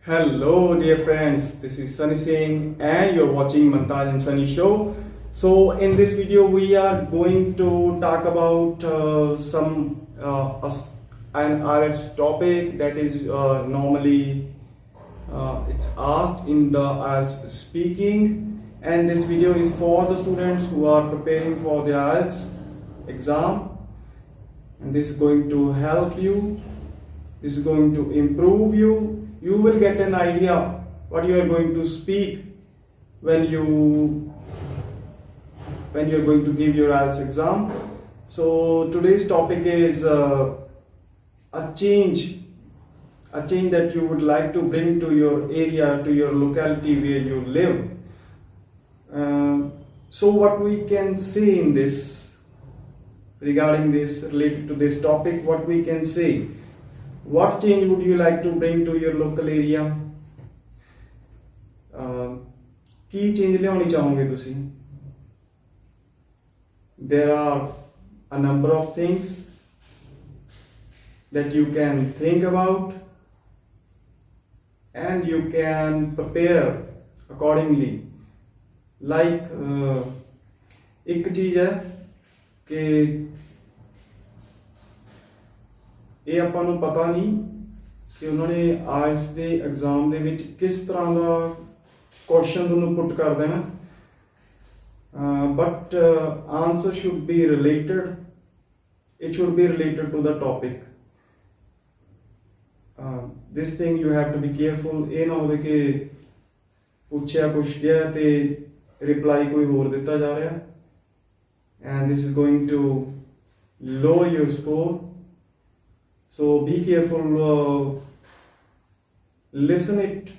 Hello, dear friends. This is Sunny Singh, and you're watching Mantaj and Sunny Show. So, in this video, we are going to talk about an IELTS topic that is normally it's asked in the IELTS speaking, and this video is for the students who are preparing for the IELTS exam, and this is going to help you. This is going to improve you. You will get an idea what you are going to speak when you're going to give your IELTS exam. So today's topic is a change that you would like to bring to your area, to your locality where you live. So what we can say in this, regarding this, related to this topic, what we can say. What change would you like to bring to your local area? Ki change ਲਿਆਉਣੀ ਚਾਹੋਗੇ ਤੁਸੀਂ? There are a number of things that you can think about and you can prepare accordingly. Like ਇੱਕ ਚੀਜ਼ ਹੈ ਕਿ ਇਹ ਆਪਾਂ ਨੂੰ ਪਤਾ ਨਹੀਂ ਕਿ ਉਹਨਾਂ ਨੇ ਆਇਲਸ ਦੇ ਐਗਜ਼ਾਮ ਦੇ ਵਿੱਚ ਕਿਸ ਤਰ੍ਹਾਂ ਦਾ ਕੁਐਸਚਨ ਤੁਹਾਨੂੰ ਪੁੱਟ ਕਰ ਦੇਣਾ, but answer should be related, it should be related to the topic. This thing you have to be careful. ਇਹ ਨਾ ਹੋਵੇ ਕਿ ਪੁੱਛਿਆ ਕੁਛ ਗਿਆ ਤੇ ਰਿਪਲਾਈ ਕੋਈ ਹੋਰ ਦਿੱਤਾ ਜਾ ਰਿਹਾ, and this is going to lower your score. So be careful, listen it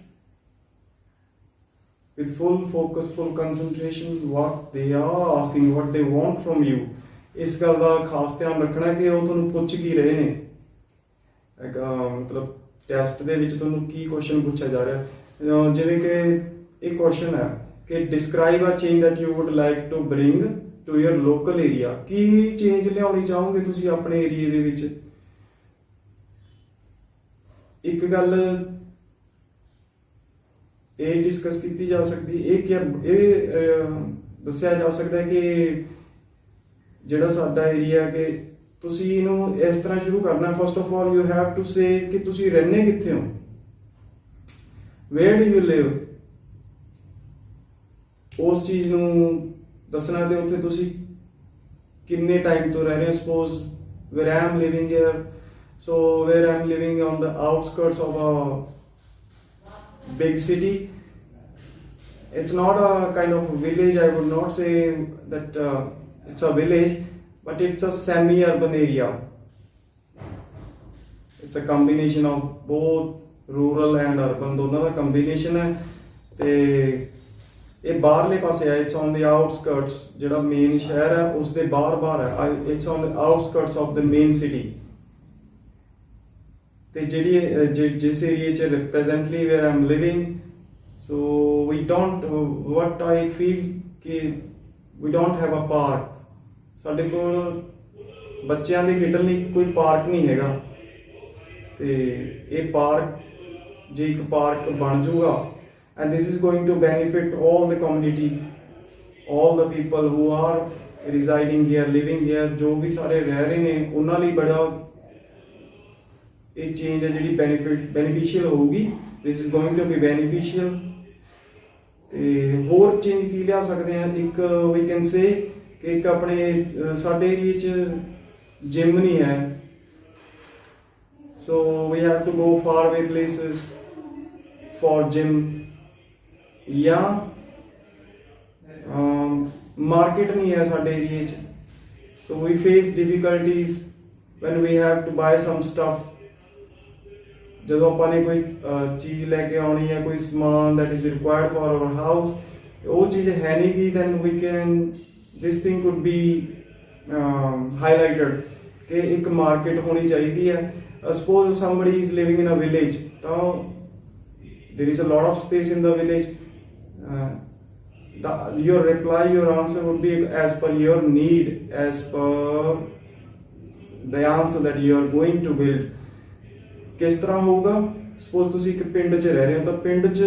with full focus, full concentration, what they are asking, what they want from you. ਇਸ ਗੱਲ ਦਾ ਖਾਸ ਧਿਆਨ ਰੱਖਣਾ ਕਿ ਉਹ ਤੁਹਾਨੂੰ ਪੁੱਛ ਕੀ ਰਹੇ ਨੇ, ਮਤਲਬ ਟੈਸਟ ਦੇ ਵਿੱਚ ਤੁਹਾਨੂੰ ਕੀ ਕੁਐਸਚਨ ਪੁੱਛਿਆ ਜਾ ਰਿਹਾ. ਜਿਵੇਂ ਕਿ ਇੱਕ ਕੁਐਸਚਨ ਹੈ ਕਿ describe a change that you would like to bring to your local area. ਕੀ ਚੇਂਜ ਲਿਆਉਣੀ ਚਾਹੋਗੇ ਤੁਸੀਂ ਆਪਣੇ ਏਰੀਏ ਦੇ ਵਿੱਚ? ਇੱਕ ਗੱਲ ਇਹ ਡਿਸਕਸ ਕੀਤੀ ਜਾ ਸਕਦੀ, ਇਹ ਦੱਸਿਆ ਜਾ ਸਕਦਾ ਹੈ ਕਿ ਜਿਹੜਾ ਸਾਡਾ ਏਰੀਆ ਕਿ ਤੁਸੀਂ ਇਹਨੂੰ ਇਸ ਤਰ੍ਹਾਂ ਸ਼ੁਰੂ ਕਰਨਾ. First of all you have to say ਕਿ ਤੁਸੀਂ ਰਹਿੰਦੇ ਕਿੱਥੇ ਹੋ, ਵੇਅਰ ਡੂ ਯੂ ਲਿਵ. ਉਸ ਚੀਜ਼ ਨੂੰ ਦੱਸਣਾ ਤੇ ਉੱਥੇ ਤੁਸੀਂ ਕਿੰਨੇ ਟਾਈਮ ਤੋਂ ਰਹਿ ਰਹੇ ਹੋ. Suppose where I am living here. So where I'm living on the outskirts of a big city, it's not a kind of village. I would not say that it's a village, but it's a semi-urban area. It's a combination of both rural and urban. ਦੋਨਾਂ ਦਾ combination ਹੈ ਤੇ ਇਹ ਬਾਹਰਲੇ ਪਾਸੇ ਹੈ. It's on the outskirts. ਜਿਹੜਾ main ਸ਼ਹਿਰ ਹੈ ਉਸ ਦੇ ਬਾਹਰ ਹੈ. It's on the outskirts of the main city. ਤੇ ਜਿਹੜੀ ਜਿਸ ਏਰੀਏ 'ਚ presently where I am living, so we don't, what I feel ਕਿ we don't have a park. ਸਾਡੇ ਕੋਲ ਬੱਚਿਆਂ ਦੇ ਖੇਡਣ ਲਈ ਕੋਈ ਪਾਰਕ ਨਹੀਂ ਹੈਗਾ. ਤੇ ਇਹ ਪਾਰਕ, ਜੇ ਇੱਕ ਪਾਰਕ ਬਣ ਜੂਗਾ, and this is going to benefit all the community, all the people who are residing here, living here, ਜੋ ਵੀ ਸਾਰੇ ਰਹਿ ਰਹੇ ਨੇ ਉਹਨਾਂ ਲਈ ਬੜਾ ਇਹ ਚੇਂਜ ਹੈ ਜਿਹੜੀ ਬੈਨੀਫਿਸ਼ੀਅਲ ਹੋਊਗੀ. This is going to be beneficial. ਤੇ ਹੋਰ ਚੇਂਜ ਕੀ ਲਿਆ ਸਕਦੇ ਹਾਂ? ਇੱਕ ਵੀ ਕੈਨ ਸੇ ਕਿ ਇੱਕ ਆਪਣੇ ਸਾਡੇ ਏਰੀਏ 'ਚ ਜਿਮ ਨਹੀਂ ਹੈ, so we have to go far away places for gym. ਜਾਂ ਮਾਰਕੀਟ ਨਹੀਂ ਹੈ ਸਾਡੇ ਏਰੀਏ 'ਚ, so we face difficulties when we have to buy some stuff. ਜਦੋਂ ਆਪਾਂ ਨੇ ਕੋਈ ਚੀਜ਼ ਲੈ ਕੇ ਆਉਣੀ ਹੈ, ਕੋਈ ਸਮਾਨ that is required for our house, ਉਹ ਚੀਜ਼ ਹੈ ਨਹੀਂ ਗੀ, then we can, this thing could be highlighted ਕਿ ਇੱਕ ਮਾਰਕੀਟ ਹੋਣੀ ਚਾਹੀਦੀ ਹੈ. Suppose somebody is living in a village, ਤਾਂ there is a lot of space in the village. your reply, your answer would be as per your need, as per the answer that you are going to build. किस तरह होगा suppose ਤੁਸੀਂ ਇੱਕ ਪਿੰਡ 'ਚ ਰਹਿ ਰਹੇ ਹੋ ਤਾਂ ਪਿੰਡ 'ਚ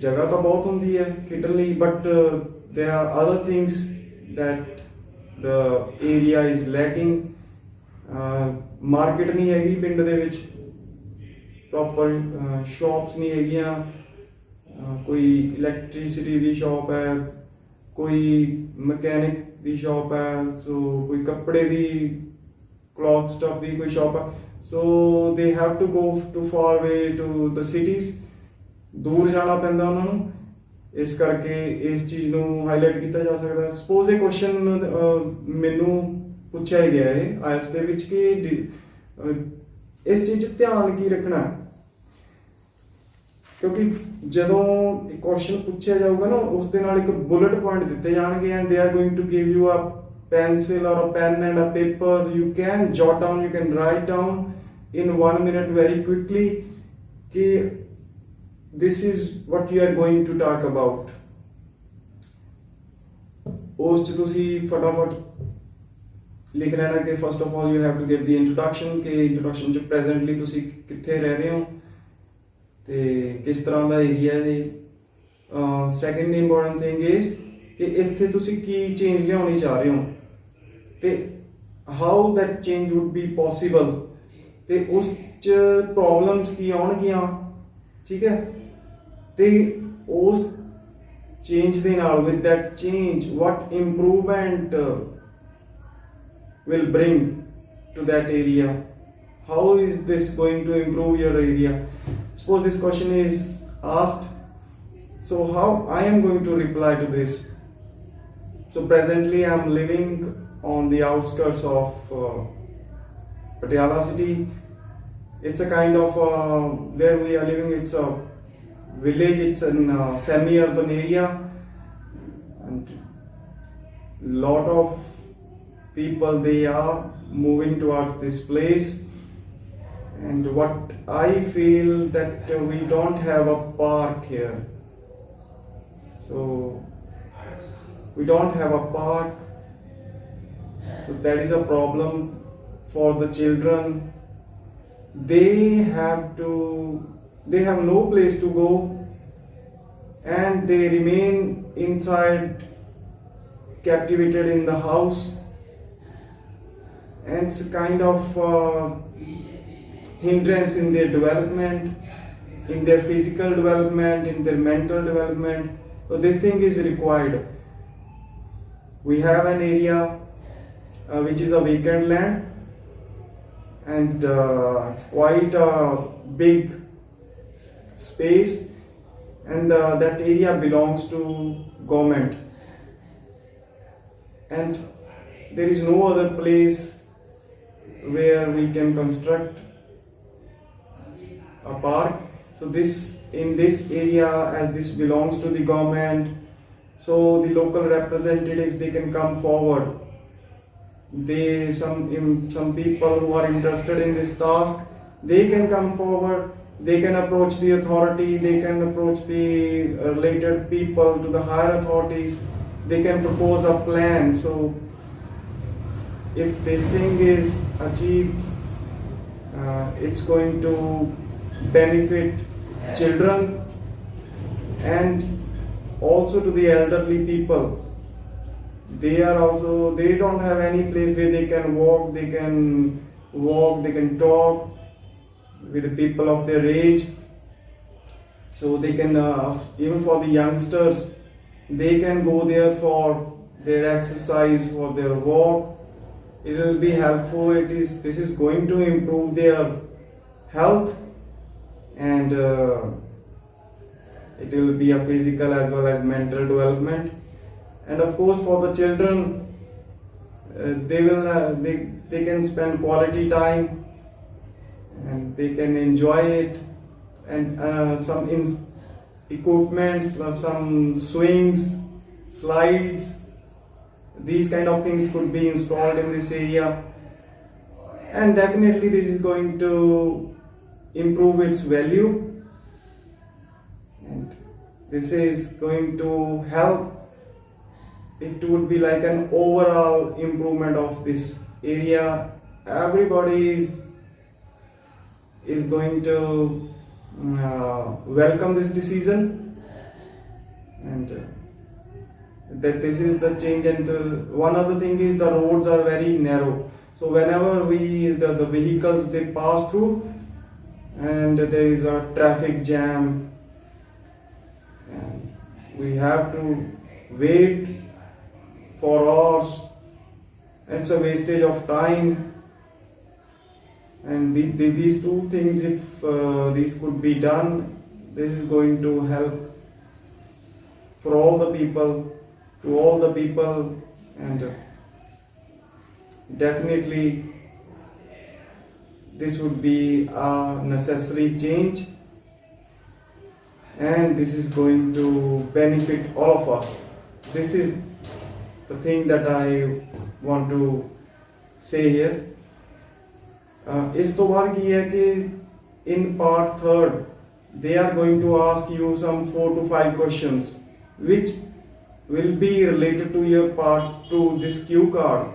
ਜਗ੍ਹਾ ਤਾਂ ਬਹੁਤ ਹੁੰਦੀ ਹੈ ਖੇਡਣ ਲਈ, but there are other things that the area is lacking. Market ਨਹੀਂ ਹੈਗੀ ਪਿੰਡ ਦੇ ਵਿੱਚ, ਪ੍ਰੋਪਰ ਸ਼ਾਪਸ ਨਹੀਂ ਹੈਗੀਆਂ, ਕੋਈ ਇਲੈਕਟ੍ਰੀਸਿਟੀ ਦੀ ਸ਼ਾਪ ਹੈ, ਕੋਈ ਮਕੈਨਿਕ ਦੀ ਸ਼ਾਪ ਹੈ, ਸੋ ਕੋਈ ਕੱਪੜੇ ਦੀ ਕਲੌਥ ਸਟਫ ਦੀ ਕੋਈ ਸ਼ਾਪ ਹੈ, so they have to go to far way to the cities, ਦੂਰ ਜਾਣਾ ਪੈਂਦਾ ਉਹਨਾਂ ਨੂੰ। ਇਸ ਕਰਕੇ ਇਸ ਚੀਜ਼ ਨੂੰ ਹਾਈਲਾਈਟ ਕੀਤਾ ਜਾ ਸਕਦਾ। ਸਪੋਜ਼ ਇਹ ਕੁਐਸਚਨ ਮੈਨੂੰ ਪੁੱਛਿਆ ਹੀ ਗਿਆ ਹੈ ਆਇਲਟਸ ਦੇ ਵਿੱਚ ਕਿ ਇਸ ਚੀਜ਼ 'ਚ ਧਿਆਨ ਕੀ ਰੱਖਣਾ, ਕਿਉਂਕਿ ਜਦੋਂ ਕੁਐਸਚਨ ਪੁੱਛਿਆ ਜਾਊਗਾ ਨਾ ਉਸ ਦੇ ਨਾਲ ਇੱਕ ਬੁਲਟ ਪੁਆਇੰਟ ਦਿੱਤੇ ਜਾਣਗੇ and they are going to give you a pencil or a pen and a paper. You can jot down, you can write down in 1 minute very quickly कि this is what you are going to talk about. ਉਸ 'ਚ ਤੁਸੀਂ ਫਟਾਫਟ ਲਿਖ ਲੈਣਾ ਕਿ first of all you have to give the introduction ਕਿ introduction 'ਚ presently ਤੁਸੀਂ ਕਿੱਥੇ ਰਹਿ ਰਹੇ ਹੋ ਤੇ ਕਿਸ ਤਰ੍ਹਾਂ ਦਾ ਏਰੀਆ ਹੈ। second important thing is ਕਿ ਇੱਥੇ ਤੁਸੀਂ ਕੀ ਚੇਂਜ ਲਿਆਉਣੀ ਚਾਹ ਰਹੇ ਹੋ ਤੇ how that change would be possible ਤੇ ਉਸ 'ਚ ਪ੍ਰੋਬਲਮਸ ਕੀ ਆਉਣਗੀਆਂ, ਠੀਕ ਹੈ, ਤੇ ਉਸ ਚੇਂਜ ਦੇ ਨਾਲ with that change what improvement will bring to that area, how is this going to improve your area. Suppose this question is asked, so how I am going to reply to this. So presently I am living on the outskirts of Patiala city. It's a kind of where we are living, it's a village, it's a semi-urban area and lot of people they are moving towards this place, and what I feel that we don't have a park here, so we don't have a park, so that is a problem for the children. They have no place to go and they remain inside, captivated in the house, and it's a kind of hindrance in their development, in their physical development, in their mental development. So this thing is required. We have an area which is a vacant land, and it's quite a big space, and that area belongs to government, and there is no other place where we can construct a park. So in this area, as this belongs to the government, so the local representatives, they can come forward. Some people who are interested in this task, they can come forward, they can approach the authority, they can approach the related people to the higher authorities, they can propose a plan. So if this thing is achieved, it's going to benefit children and also to the elderly people. They don't have any place where they can walk, they can talk with the people of their age. So they can, even for the youngsters, they can go there for their exercise, for their walk. It will be helpful. This is going to improve their health, and it will be a physical as well as mental development. And of course for the children, they can spend quality time and they can enjoy it, and some equipments, some swings, slides, these kind of things could be installed in this area, and definitely this is going to improve its value, and this is going to help. It would be like an overall improvement of this area. Everybody is is going to welcome this decision, and that this is the change. And one other thing is the roads are very narrow, so whenever the vehicles they pass through and there is a traffic jam and we have to wait for hours. It's a wastage of time, and these two things, if these could be done, this is going to help for all the people, to all the people, and definitely this would be a necessary change, and this is going to benefit all of us. This is the thing that I want to say here. इस तो बाद की है कि in part third they are going to ask you some 4 to 5 questions which will be related to your part to this cue card.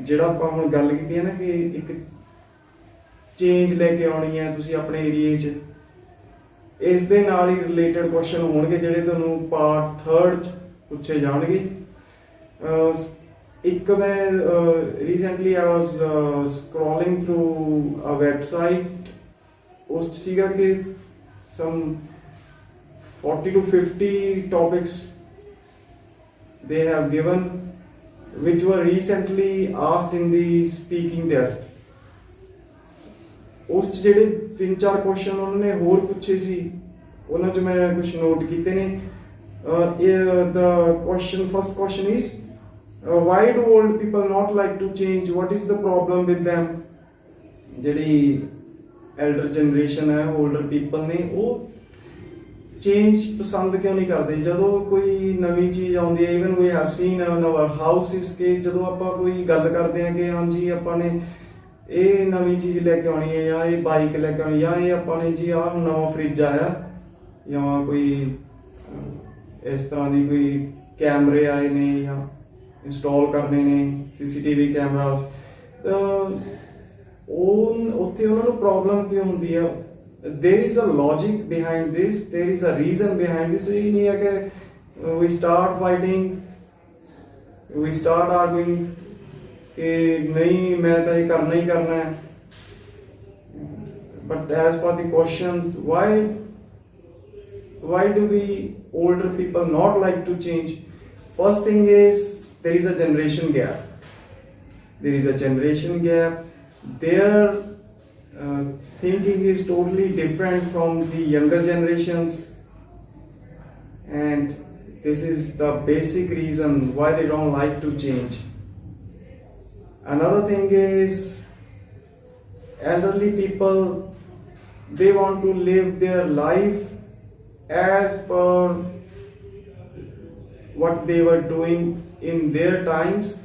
ਜਿਹੜਾ ਆਪਾਂ ਹੁਣ ਗੱਲ ਕੀਤੀ ਹੈ ਨਾ ਕਿ ਇੱਕ ਚੇਂਜ ਲੈ ਕੇ ਆਉਣੀ ਹੈ ਤੁਸੀਂ ਆਪਣੇ ਏਰੀਏ 'ਚ, ਇਸ ਦੇ ਨਾਲ ਹੀ ਰਿਲੇਟਡ ਕੁਐਸਚਨ ਹੋਣਗੇ ਜਿਹੜੇ ਤੁਹਾਨੂੰ ਪਾਰਟ 3 'ਚ ਪੁੱਛੇ ਜਾਣਗੇ। ਇੱਕ ਮੈਂ recently I was scrolling through a website, ਉਸ 'ਚ ਸੀਗਾ ਕਿ some 40 to 50 topics they have given which were recently asked in the speaking test. ਉਸ 'ਚ ਜਿਹੜੇ 3-4 ਕੁਐਸਚਨ ਉਹਨਾਂ ਨੇ ਹੋਰ ਪੁੱਛੇ ਸੀ, ਉਹਨਾਂ 'ਚ ਮੈਂ ਕੁਝ ਨੋਟ ਕੀਤੇ ਨੇ। The first question is why do old people not like to change? What is the problem with them? ਜਿਹੜੀ elder generation ਹੈ, older people ਨੇ, ਉਹ ਚੇਂਜ ਪਸੰਦ ਕਿਉਂ ਨਹੀਂ ਕਰਦੇ? ਜਦੋਂ ਕੋਈ ਨਵੀਂ ਚੀਜ਼ ਆਉਂਦੀ ਹੈ, even we have seen in our houses ਕਿ ਜਦੋਂ ਆਪਾਂ ਕੋਈ ਗੱਲ ਕਰਦੇ ਹਾਂ ਕਿ ਹਾਂਜੀ ਆਪਾਂ ਨੇ ਇਹ ਨਵੀਂ ਚੀਜ਼ ਲੈ ਕੇ ਆਉਣੀ ਹੈ, ਜਾਂ ਇਹ ਬਾਈਕ ਲੈ ਕੇ ਆਉਣੀ, ਜਾਂ ਇਹ ਆਪਾਂ ਨੇ ਜੀ ਆਹ ਨਵਾਂ ਫਰਿੱਜ ਆਇਆ, ਜਾਂ ਕੋਈ ਇਸ ਤਰ੍ਹਾਂ ਦੀ ਕੋਈ ਕੈਮਰੇ ਆਏ ਨੇ ਜਾਂ ਇੰਸਟਾਲ ਕਰਨੇ ਨੇ CCTV ਕੈਮਰਾਸ, ਉਹ ਉੱਥੇ ਉਹਨਾਂ ਨੂੰ ਪ੍ਰੋਬਲਮ ਕਿਉਂ ਹੁੰਦੀ ਆ? there is a logic behind this, there is a reason behind this. ਇਹ ਨਹੀਂ ਹੈ ਕਿ we start fighting, we start arguing ਕਿ ਨਹੀਂ ਮੈਂ ਤਾਂ ਇਹ ਕਰਨਾ ਹੀ ਕਰਨਾ ਹੈ। but as per the questions, why do the older people not like to change? First thing is there is a generation gap. There is a generation gap. Their thinking is totally different from the younger generations, and this is the basic reason why they don't like to change. Another thing is elderly people, they want to live their life as per what they were doing in their times,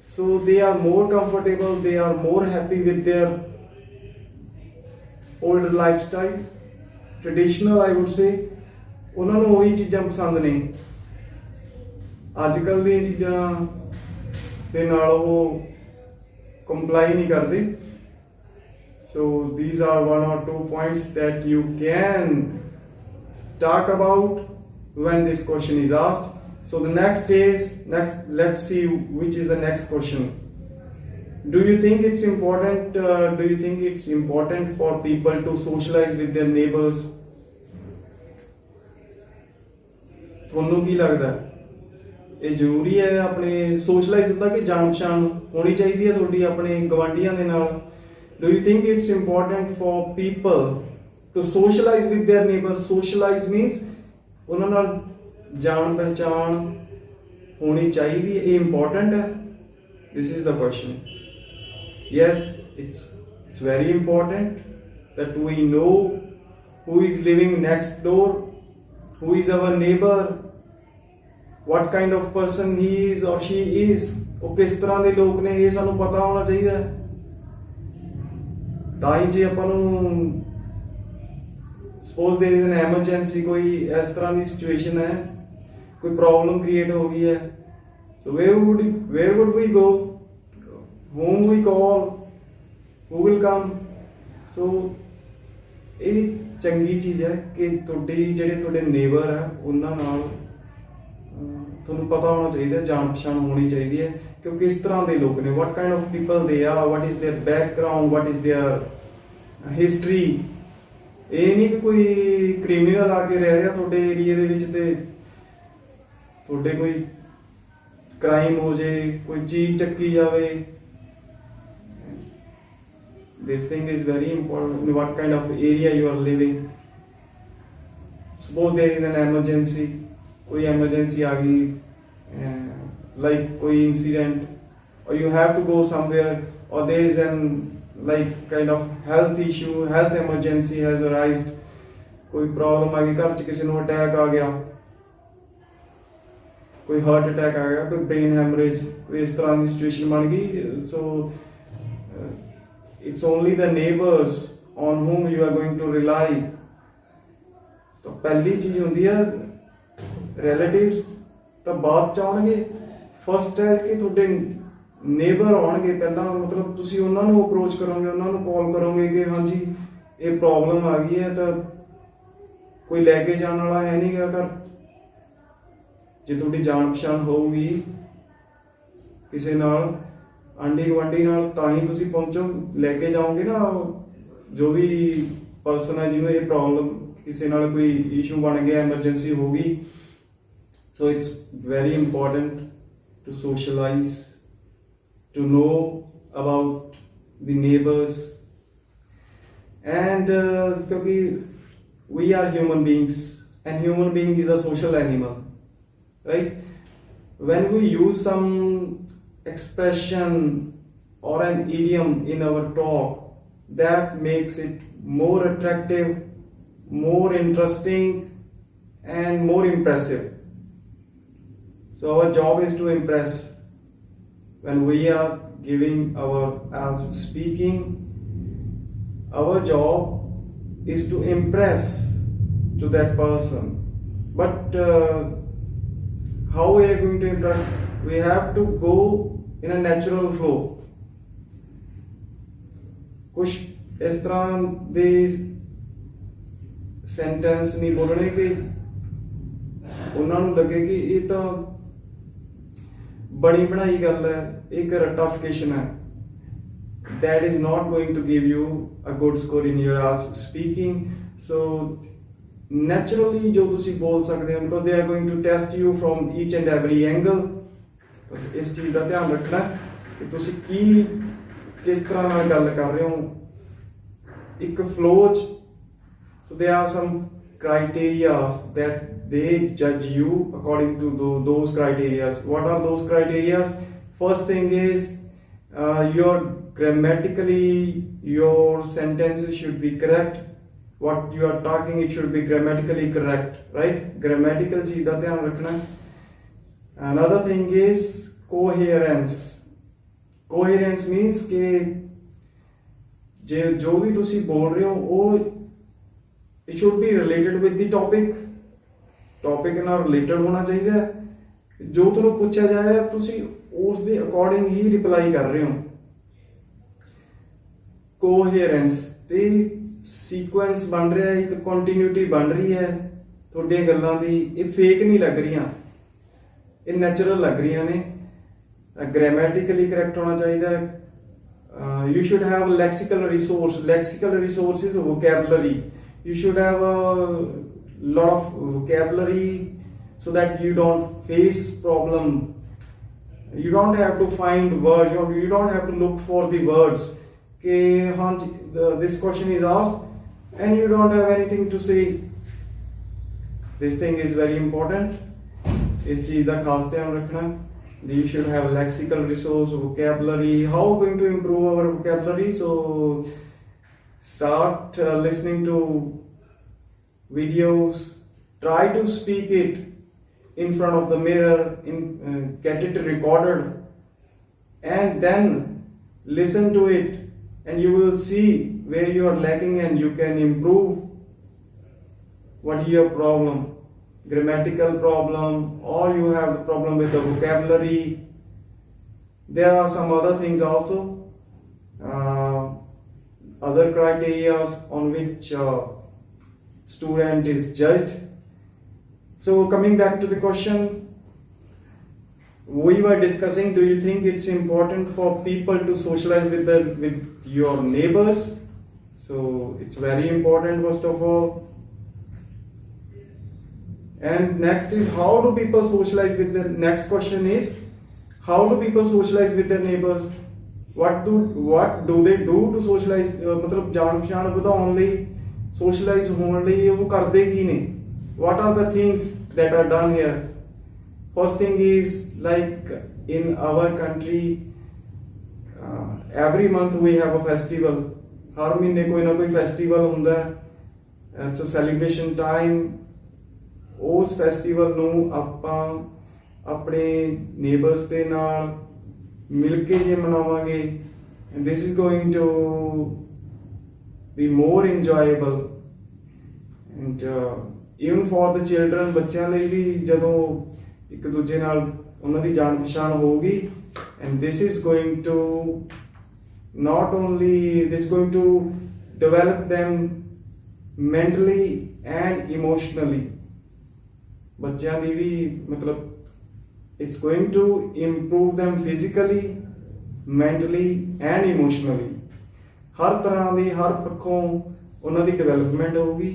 so they are more comfortable, they are more happy with their older lifestyle, traditional I would say. ਉਹਨਾਂ ਨੂੰ ਉਹੀ ਚੀਜ਼ਾਂ ਪਸੰਦ ਨੇ, ਅੱਜ ਕੱਲ੍ਹ ਦੀਆਂ ਚੀਜ਼ਾਂ ਦੇ ਨਾਲ ਉਹ ਕੰਪਲਾਈ ਨਹੀਂ ਕਰਦੇ। so these are 1 or 2 points that you can talk about when this question is asked. So the next, let's see which is the next question. Do you think it's important for people to socialize with their neighbors? ਤੁਹਾਨੂੰ ਕੀ ਲੱਗਦਾ ਇਹ ਜ਼ਰੂਰੀ ਹੈ ਆਪਣੇ socialise ਹੁੰਦਾ ਕਿ ਜਾਣ ਪਛਾਣ ਹੋਣੀ ਚਾਹੀਦੀ ਹੈ ਤੁਹਾਡੀ ਆਪਣੇ ਗਵਾਂਢੀਆਂ ਦੇ ਨਾਲ? Do you think it's important for people to socialize with their neighbors? Socialize means ਉਹਨਾਂ ਨਾਲ ਜਾਣ ਪਹਿਚਾਣ ਹੋਣੀ ਚਾਹੀਦੀ ਹੈ, ਇਹ important ਹੈ? This is the question. Yes, it's very important that we know who is living next door, who is our neighbor, what kind of person he is or she is, ਉਹ ਕਿਸ ਤਰ੍ਹਾਂ ਦੇ ਲੋਕ ਨੇ, ਇਹ ਸਾਨੂੰ ਪਤਾ ਹੋਣਾ ਚਾਹੀਦਾ ਹੈ। ਤਾਂ ਹੀ ਜੇ ਆਪਾਂ ਨੂੰ suppose there is an emergency, ਕੋਈ ਇਸ ਤਰ੍ਹਾਂ ਦੀ situation ਹੈ, ਕੋਈ problem create ਹੋ ਗਈ ਹੈ, so where would we go? Whom we call? Who will come? ਸੋ ਇਹ ਚੰਗੀ ਚੀਜ਼ ਹੈ ਕਿ ਜਿਹੜੇ ਤੁਹਾਡੇ ਨੇਬਰ ਹੈ ਉਹਨਾਂ ਨਾਲ ਤੁਹਾਨੂੰ ਪਤਾ ਹੋਣਾ ਚਾਹੀਦਾ, ਜਾਣ ਪਛਾਣ ਹੋਣੀ ਚਾਹੀਦੀ ਹੈ ਕਿ ਉਹ ਕਿਸ ਤਰ੍ਹਾਂ ਦੇ ਲੋਕ ਨੇ, what kind of people they are, what is their background, what is their history। ਇਹ ਨਹੀਂ ਕਿ ਕੋਈ ਕ੍ਰਿਮੀਨਲ ਆ ਕੇ ਰਹਿ ਰਿਹਾ ਤੁਹਾਡੇ ਏਰੀਏ ਦੇ ਵਿੱਚ ਤੇ ਤੁਹਾਡੇ ਕੋਈ ਕ੍ਰਾਈਮ ਹੋ ਜੇ, ਕੋਈ ਚੀਜ਼ ਚੱਕੀ ਜਾਵੇ। This thing is very important, what kind of area you are living। Suppose there is an emergency, कोई emergency आ गई, like कोई incident, or you have to go somewhere, or there is an like kind of health issue, health emergency has arisen, कोई problem आ गई, घर च किसी ਨੂੰ attack आ गया, कोई heart attack आ गया, कोई brain hemorrhage, कोई इस तरह की situation बन गई। So it's only the neighbors on whom you are going to rely। तो पहली चीज होती है relatives ਤਾਂ ਬਾਅਦ ਚ ਆਉਣਗੇ, ਫਸਟ ਹੈ ਕਿ ਤੁਹਾਡੇ ਨੇਬਰ ਆਉਣਗੇ ਪਹਿਲਾਂ, ਮਤਲਬ ਤੁਸੀਂ ਉਹਨਾਂ ਨੂੰ ਅਪਰੋਚ ਕਰੋਗੇ, ਉਹਨਾਂ ਨੂੰ ਕਾਲ ਕਰੋਗੇ ਕਿ ਹਾਂਜੀ ਇਹ ਪ੍ਰੋਬਲਮ ਆ ਗਈ ਹੈ, ਤਾਂ ਕੋਈ ਲੈ ਕੇ ਜਾਣ ਵਾਲਾ ਹੈ ਨਹੀਂ ਗਾ ਘਰ। ਜੇ ਤੁਹਾਡੀ ਜਾਣ ਪਛਾਣ ਹੋਊਗੀ ਕਿਸੇ ਨਾਲ, ਆਂਢੀ ਗੁਆਂਢੀ ਨਾਲ, ਤਾਂ ਹੀ ਤੁਸੀਂ ਪਹੁੰਚੋ, ਲੈ ਕੇ ਜਾਓਗੇ ਨਾ ਜੋ ਵੀ ਪਰਸਨ ਹੈ ਜਿਹਨੂੰ ਇਹ ਪ੍ਰੋਬਲਮ, ਕਿਸੇ ਨਾਲ ਕੋਈ ਇਸ਼ੂ ਬਣ ਗਿਆ, ਐਮਰਜੈਂਸੀ ਹੋ ਗਈ। So it's very important to socialise, to know about the neighbors, and क्योंकि we are human beings and human being is a social animal, right? When we use some expression or an idiom in our talk, that makes it more attractive, more interesting and more impressive. So our job is to impress. When we are giving as speaking, our job is to impress to that person. But how we are going to impress? We have to go in a natural flow. कुछ इस तरह ਦੇ sentence नहीं बोलने कि ਉਹਨਾਂ ਨੂੰ ਲੱਗੇ ਕਿ ਇਹ ਤਾਂ ਬਣੀ ਬਣਾਈ ਗੱਲ ਹੈ, ਇੱਕ ਰਟਾਫਿਕੇਸ਼ਨ ਹੈ। That is not going to give you a good score in your speaking. So naturally ਜੋ ਤੁਸੀਂ ਬੋਲ ਸਕਦੇ ਹੋ, because they are going to test you from each and every angle। ਇਸ ਚੀਜ਼ ਦਾ ਧਿਆਨ ਰੱਖਣਾ ਕਿ ਤੁਸੀਂ ਕਿਸ ਤਰ੍ਹਾਂ ਨਾਲ ਗੱਲ ਕਰ ਰਹੇ ਹੋ ਇੱਕ ਫਲੋ 'ਚ। So there are some criteria that they judge you according to those criteria. What are those criteria? First thing is your grammatically your sentences should be correct. What you are talking, it should be grammatically correct, right? Grammatical चीज का ध्यान रखना। Another thing is coherence. Coherence means कि जो भी तुसी बोल रहे हो वो it should be related with the topic। Topic ਨਾਲ ਰਿਲੇਟਡ ਹੋਣਾ ਚਾਹੀਦਾ ਹੈ। ਜੋ ਤੁਹਾਨੂੰ ਪੁੱਛਿਆ ਜਾ ਰਿਹਾ ਤੁਸੀਂ ਉਸ ਦੇ ਅਕੋਰਡਿੰਗ ਹੀ ਰਿਪਲਾਈ ਕਰ ਰਹੇ ਹੋ। ਕੋਹੇਰੈਂਸ ਤੇ ਸੀਕੁਐਂਸ ਬਣ ਰਿਹਾ, ਇੱਕ ਕੰਟੀਨਿਊਟੀ ਬਣ ਰਹੀ ਹੈ ਤੁਹਾਡੀਆਂ ਗੱਲਾਂ ਦੀ। ਇਹ ਫੇਕ ਨਹੀਂ ਲੱਗ ਰਹੀਆਂ, ਇਹ ਨੈਚੁਰਲ ਲੱਗ ਰਹੀਆਂ ਨੇ। ਗ੍ਰਾਮੈਟਿਕਲੀ ਕਰੈਕਟ ਹੋਣਾ ਚਾਹੀਦਾ ਹੈ। You should have lexical resource. Lexical resource is vocabulary. You should have a lot of vocabulary so that you don't face problem. You don't have to find words, you don't have to look for the words this question is asked and you don't have anything to say। This thing is very important, is cheez da khas dhyan rakhna। You should have lexical resource, vocabulary। How are we going to improve our vocabulary? So start listening to videos, try to speak it in front of the mirror, get it recorded, and then listen to it, and you will see where you are lacking and you can improve what is your problem, grammatical problem, or you have the problem with the vocabulary. There are some other things also, other criteria on which student is judged. So coming back to the question, we were discussing, do you think it's important for people to socialize with your neighbors? So it's very important, first of all. And next is, how do people socialize with the next question is, how do people socialize with their neighbors? What do they do to socialize? मतलब जान पहचान ਵਧਾਉਣ ਲਈ, socialize ਹੋਣ ਲਈ ਉਹ ਕਰਦੇ ਕੀ ਨੇ? What are the things that are done here? First thing is, like in our country, every month we have a festival. हर महीने कोई ना कोई festival ਹੁੰਦਾ है. It's a celebration time. ਉਸ ਫੈਸਟੀਵਲ ਨੂੰ ਆਪਾਂ ਆਪਣੇ ਨੇਬਰਸ ਦੇ ਨਾਲ ਮਿਲ ਕੇ ਜੇ ਮਨਾਵਾਂਗੇ, and this is going to be more enjoyable, and even for the children, ਬੱਚਿਆਂ ਲਈ ਵੀ ਜਦੋਂ ਇੱਕ ਦੂਜੇ ਨਾਲ ਉਹਨਾਂ ਦੀ ਜਾਣ ਪਛਾਣ ਹੋਊਗੀ, and this is going to not only this is going to develop them mentally and emotionally. ਬੱਚਿਆਂ ਦੀ ਵੀ ਮਤਲਬ it's going to improve them physically, mentally and emotionally. ਹਰ ਤਰ੍ਹਾਂ ਦੀ, ਹਰ ਪੱਖੋਂ ਉਹਨਾਂ ਦੀ ਡਿਵੈਲਪਮੈਂਟ ਹੋਊਗੀ.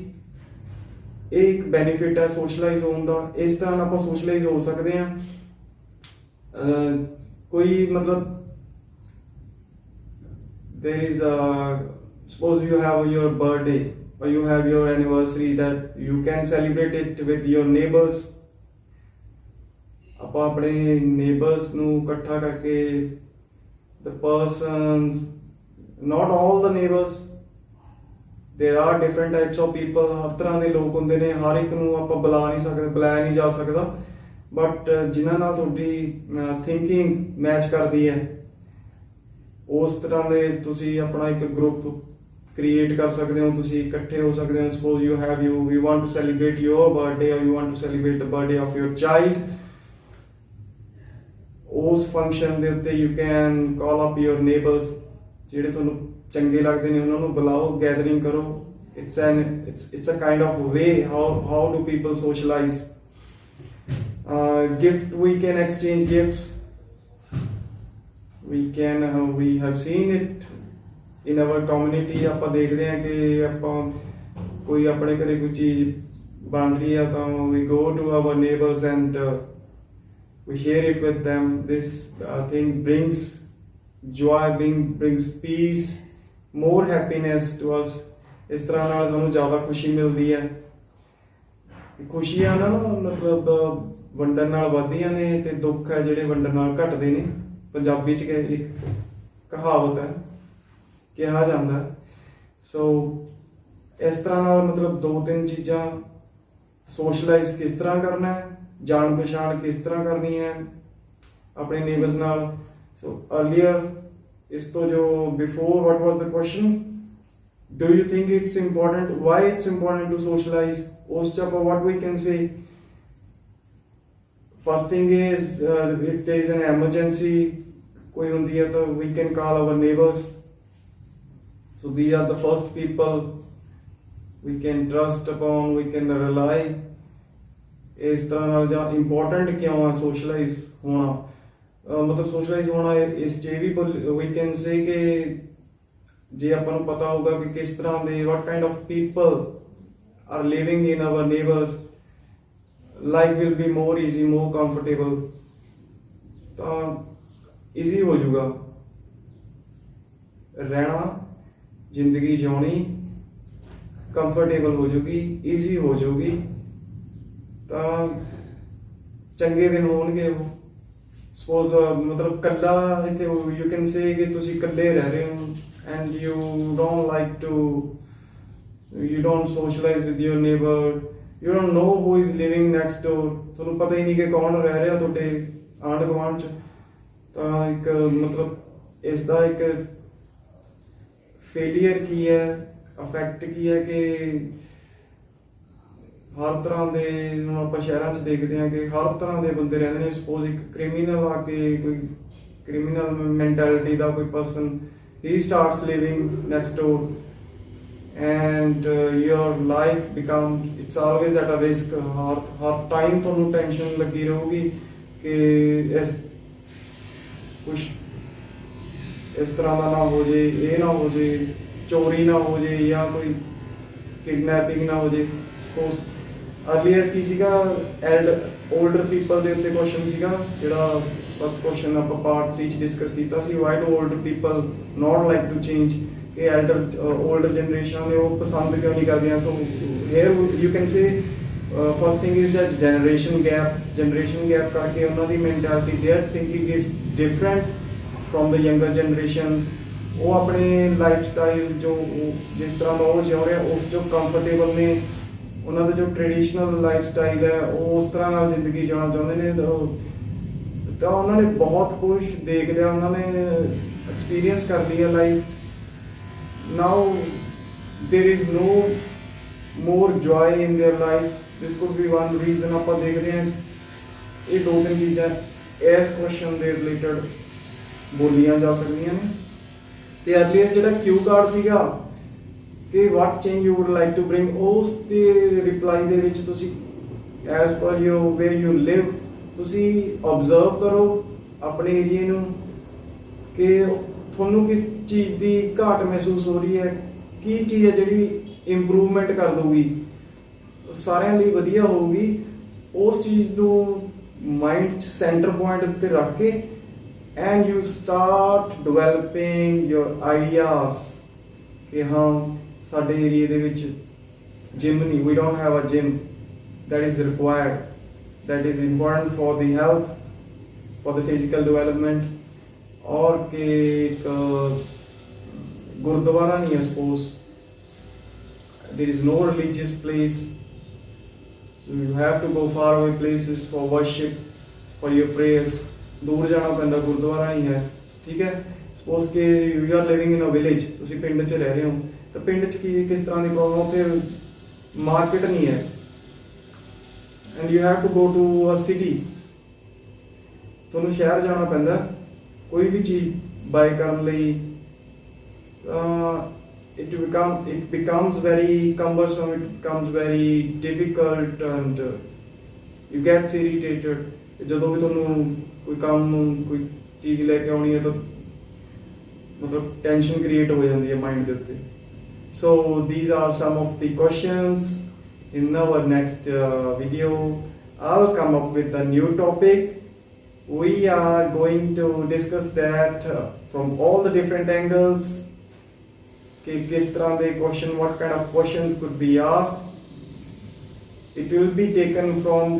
ਇਹ ਇੱਕ ਬੈਨੀਫਿਟ ਹੈ ਸੋਸ਼ਲਾਈਜ਼ ਹੋਣ ਦਾ. ਇਸ ਤਰ੍ਹਾਂ ਆਪਾਂ ਸੋਸ਼ਲਾਈਜ਼ ਹੋ ਸਕਦੇ ਹਾਂ. ਕੋਈ ਮਤਲਬ there is a, suppose you have your birthday or you have your anniversary, that you can celebrate it with your neighbors. ਆਪਾਂ ਆਪਣੇ neighbors ਨੂੰ ਇਕੱਠਾ ਕਰਕੇ, the persons, not all the neighbors, there are different types of people. ਹਰ ਤਰ੍ਹਾਂ ਦੇ ਲੋਕ ਹੁੰਦੇ ਨੇ, ਹਰ ਇੱਕ ਨੂੰ ਆਪਾਂ ਬੁਲਾਇਆ ਨਹੀਂ ਜਾ ਸਕਦਾ, ਬਟ ਜਿਨ੍ਹਾਂ ਨਾਲ ਤੁਹਾਡੀ ਥਿੰਕਿੰਗ ਮੈਚ ਕਰਦੀ ਹੈ, ਉਸ ਤਰ੍ਹਾਂ ਦੇ ਤੁਸੀਂ ਆਪਣਾ ਇੱਕ ਗਰੁੱਪ ਕ੍ਰੀਏਟ ਕਰ ਸਕਦੇ ਹੋ. ਤੁਸੀਂ ਇਕੱਠੇ ਹੋ ਸਕਦੇ ਹੋ. Suppose you want to celebrate your birthday, or you want to celebrate the birthday of your child. ਉਸ ਫੰਕਸ਼ਨ ਦੇ ਉੱਤੇ you can call up your neighbors, ਜਿਹੜੇ ਤੁਹਾਨੂੰ ਚੰਗੇ ਲੱਗਦੇ ਨੇ, ਉਹਨਾਂ ਨੂੰ ਬੁਲਾਓ, ਗੈਦਰਿੰਗ ਕਰੋ. It's a kind of way how do people socialize. Gift, we can exchange gifts. We have seen it in our community. ਆਪਾਂ ਦੇਖਦੇ ਹਾਂ ਕਿ ਆਪਾਂ ਕੋਈ ਆਪਣੇ ਘਰੇ ਕੋਈ ਚੀਜ਼ ਬਣ ਰਹੀ ਆ ਤਾਂ we go to our neighbors and we share it with them. This thing brings joy, brings peace, more happiness to us. ਇਸ ਤਰ੍ਹਾਂ ਨਾਲ ਸਾਨੂੰ ਜ਼ਿਆਦਾ ਖੁਸ਼ੀ ਮਿਲਦੀ ਹੈ. ਖੁਸ਼ੀਆਂ ਨਾ ਮਤਲਬ ਵੰਡਣ ਨਾਲ ਵੱਧਦੀਆਂ ਨੇ, ਤੇ ਦੁੱਖ ਹੈ ਜਿਹੜੇ ਵੰਡਣ ਨਾਲ ਘਟਦੇ ਨੇ. ਪੰਜਾਬੀ 'ਚ ਇੱਕ ਕਹਾਵਤ ਹੈ, ਕਿਹਾ ਜਾਂਦਾ. ਸੋ ਇਸ ਤਰ੍ਹਾਂ ਨਾਲ ਮਤਲਬ 2-3 ਚੀਜ਼ਾਂ, ਸੋਸ਼ਲਾਈਜ਼ ਕਿਸ ਤਰ੍ਹਾਂ ਕਰਨਾ ਹੈ, ਜਾਣ ਪਛਾਣ ਕਿਸ ਤਰ੍ਹਾਂ ਕਰਨੀ ਹੈ ਆਪਣੇ ਨੇਬਰਸ ਨਾਲ. ਸੋ ਅਰਲੀਅਰ ਇਸ ਤੋਂ ਜੋ before, what was the question? Do you think it's important? Why it's important to socialize? ਉਸ 'ਚ ਆਪਾਂ what we can say? First thing is, if there is an emergency ਕੋਈ ਹੁੰਦੀ ਹੈ ਤਾਂ we can call our neighbors. So these are the first people we can trust upon, we can rely. ਇਸ ਤਰ੍ਹਾਂ ਨਾਲ ਜਾਂ important ਕਿਉਂ ਆ socialize ਹੋਣਾ, ਮਤਲਬ socialize ਹੋਣਾ ਇਸ 'ਚ ਇਹ ਵੀ we can say ਕਿ ਜੇ ਆਪਾਂ ਨੂੰ ਪਤਾ ਹੋਊਗਾ ਕਿ ਕਿਸ ਤਰ੍ਹਾਂ ਦੇ, what kind of people are living in our neighbors, life will be more easy, more comfortable. ਤਾਂ easy ਹੋ ਜਾਊਗਾ ਰਹਿਣਾ, ਜ਼ਿੰਦਗੀ ਜਿਉਣੀ ਕੰਫਰਟੇਬਲ ਹੋ ਜਾਊਗੀ, ਈਜ਼ੀ ਹੋ ਜਾਊਗੀ. ਤਾਂ ਚੰਗੇ ਦਿਨ ਹੋਣਗੇ ਉਹ. ਸਪੋਜ਼ ਮਤਲਬ ਇਕੱਲਾ ਇੱਥੇ ਯੂ ਕੈਨ ਸੇ ਕਿ ਤੁਸੀਂ ਇਕੱਲੇ ਰਹਿ ਰਹੇ ਹੋ and you don't like to, you don't socialize with your neighbor, you don't know who is living next door. ਤੁਹਾਨੂੰ ਪਤਾ ਹੀ ਨਹੀਂ ਕਿ ਕੌਣ ਰਹਿ ਰਿਹਾ ਤੁਹਾਡੇ ਆਂਢ ਗੁਆਂਢ 'ਚ. ਤਾਂ ਇੱਕ ਮਤਲਬ ਇਸ ਦਾ ਇੱਕ ਫੇਲੀਅਰ ਕੀ ਹੈ, ਅਫੈਕਟ ਕੀ ਹੈ ਕਿ ਹਰ ਤਰ੍ਹਾਂ ਦੇ, ਹੁਣ ਆਪਾਂ ਸ਼ਹਿਰਾਂ 'ਚ ਦੇਖਦੇ ਹਾਂ ਕਿ ਹਰ ਤਰ੍ਹਾਂ ਦੇ ਬੰਦੇ ਰਹਿੰਦੇ ਨੇ. ਸਪੋਜ਼ ਇੱਕ ਕ੍ਰਿਮੀਨਲ ਆ ਕੇ, ਕੋਈ ਕ੍ਰਿਮੀਨਲ ਮੈਂਟੈਲਿਟੀ ਦਾ ਕੋਈ person he starts living next door, and your life becomes, it's always at a risk. ਹਰ time ਤੁਹਾਨੂੰ tension ਲੱਗੀ ਰਹੂਗੀ ਕਿ ਇਸ ਕੁਛ ਇਸ ਤਰ੍ਹਾਂ ਦਾ ਨਾ ਹੋ ਜੇ, ਇਹ ਨਾ ਹੋ ਜੇ, ਚੋਰੀ ਨਾ ਹੋ ਜੇ ਜਾਂ ਕੋਈ ਕਿਡਨੈਪਿੰਗ ਨਾ ਹੋ ਜੇ। ਸਪੋਜ਼ ਅਰਲੀਅਰ ਕੀ ਸੀਗਾ, 올ਡਰ ਪੀਪਲ ਦੇ ਉੱਤੇ ਕੁਐਸਚਨ ਸੀਗਾ, ਜਿਹੜਾ ਫਸਟ ਕੁਐਸਚਨ ਆਪਾਂ ਪਾਰਟ 3 ਚ ਡਿਸਕਸ ਕੀਤਾ ਸੀ, why do older people not like to change, ਕਿ 올ਡਰ ਜਨਰੇਸ਼ਨ ਨੇ ਉਹ ਪਸੰਦ ਕਿਉਂ ਨਹੀਂ ਕਰਦੀਆਂ। So here you can say first thing is that generation gap ਕਰਕੇ ਉਹਨਾਂ ਦੀ mentality, there thinking is different from the younger generation. ਉਹ ਆਪਣੇ ਲਾਈਫ ਸਟਾਈਲ ਜੋ ਜਿਸ ਤਰ੍ਹਾਂ ਦਾ ਉਹ ਜਿਉ ਰਿਹਾ ਉਸ 'ਚੋਂ ਕੰਫਰਟੇਬਲ ਨੇ, ਉਹਨਾਂ ਦਾ ਜੋ ਟ੍ਰੈਡੀਸ਼ਨਲ ਲਾਈਫ ਸਟਾਈਲ ਹੈ ਉਹ ਉਸ ਤਰ੍ਹਾਂ ਨਾਲ ਜ਼ਿੰਦਗੀ ਜਿਉਣਾ ਚਾਹੁੰਦੇ ਨੇ। ਤਾਂ ਉਹਨਾਂ ਨੇ ਬਹੁਤ ਕੁਝ ਦੇਖ ਲਿਆ, ਉਹਨਾਂ ਨੇ ਐਕਸਪੀਰੀਅੰਸ ਕਰ ਲਈ ਹੈ life. Now there is no more joy in their life. This could be one reason. ਆਪਾਂ ਦੇਖਦੇ ਹਾਂ ਇਹ 2-3 ਚੀਜ਼ਾਂ ਇਸ ਕੁਐਸਚਨ ਦੇ ਰਿਲੇਟਡ ਬੋਲੀਆਂ ਜਾ ਸਕਦੀਆਂ ਨੇ। ਤੇ ਅਰਲੀਅਰ ਜਿਹੜਾ ਕਿਊ ਕਾਰਡ ਸੀਗਾ ਕਿ what change you would like to bring, ਉਸ ਦੇ ਰਿਪਲਾਈ ਦੇ ਵਿੱਚ ਤੁਸੀਂ as per you where you ਲਿਵ ਤੁਸੀਂ ਓਬਜ਼ਰਵ ਕਰੋ ਆਪਣੇ ਏਰੀਏ ਨੂੰ ਕਿ ਤੁਹਾਨੂੰ ਕਿਸ ਚੀਜ਼ ਦੀ ਘਾਟ ਮਹਿਸੂਸ ਹੋ ਰਹੀ ਹੈ, ਕੀ ਚੀਜ਼ ਹੈ ਜਿਹੜੀ ਇੰਪਰੂਵਮੈਂਟ ਕਰ ਦਊਗੀ, ਸਾਰਿਆਂ ਲਈ ਵਧੀਆ ਹੋਊਗੀ। ਉਸ ਚੀਜ਼ ਨੂੰ ਮਾਈਂਡ 'ਚ ਸੈਂਟਰ ਪੁਆਇੰਟ ਉੱਤੇ ਰੱਖ ਕੇ and you start developing your ideas ਕਿ ਹਾਂ ਸਾਡੇ ਏਰੀਏ ਦੇ ਵਿੱਚ ਜਿਮ ਨਹੀਂ, we don't have a gym that is required, that is important for the health, for the physical development, और कि एक गुरुद्वारा नहीं है, suppose there is no religious place, so you have to go far away places for worship, for your prayers, दूर जाना पैंदा, गुरुद्वारा नहीं है। ठीक है, सपोज कि you are living in a village, तुसी पिंड च रह रहे हो, तो पिंड च की किस तरह की प्रॉब्लम, उत्थे मार्केट नहीं है and you have to go to a city, तुहानूं शहर जाना पैंदा कोई भी चीज़ बाय करन लई। it becomes very cumbersome, it becomes very difficult and you get irritated। ਜਦੋਂ ਵੀ ਤੁਹਾਨੂੰ ਕੋਈ ਕੰਮ ਕੋਈ ਚੀਜ਼ ਲੈ ਕੇ ਆਉਣੀ ਹੈ ਤਾਂ ਮਤਲਬ ਟੈਨਸ਼ਨ ਕ੍ਰੀਏਟ ਹੋ ਜਾਂਦੀ ਹੈ ਮਾਈਂਡ ਦੇ ਉੱਤੇ। ਸੋ these are some of the questions in our next video. I'll come up with a new topic. We are going to discuss that from all the different angles कि किस तरह ਦੇ question, what kind of questions could be asked. It will be taken from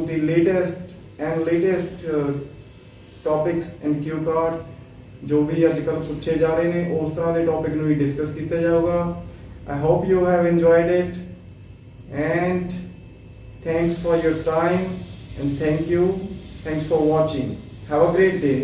the latest topics and cue cards जो भी आजकल पूछे जा रहे हैं उस तरह के टॉपिक ਨੂੰ ਵੀ डिस्कस किया जाएगा। I hope you have enjoyed it and thanks for your time and thanks for watching. Have a great day.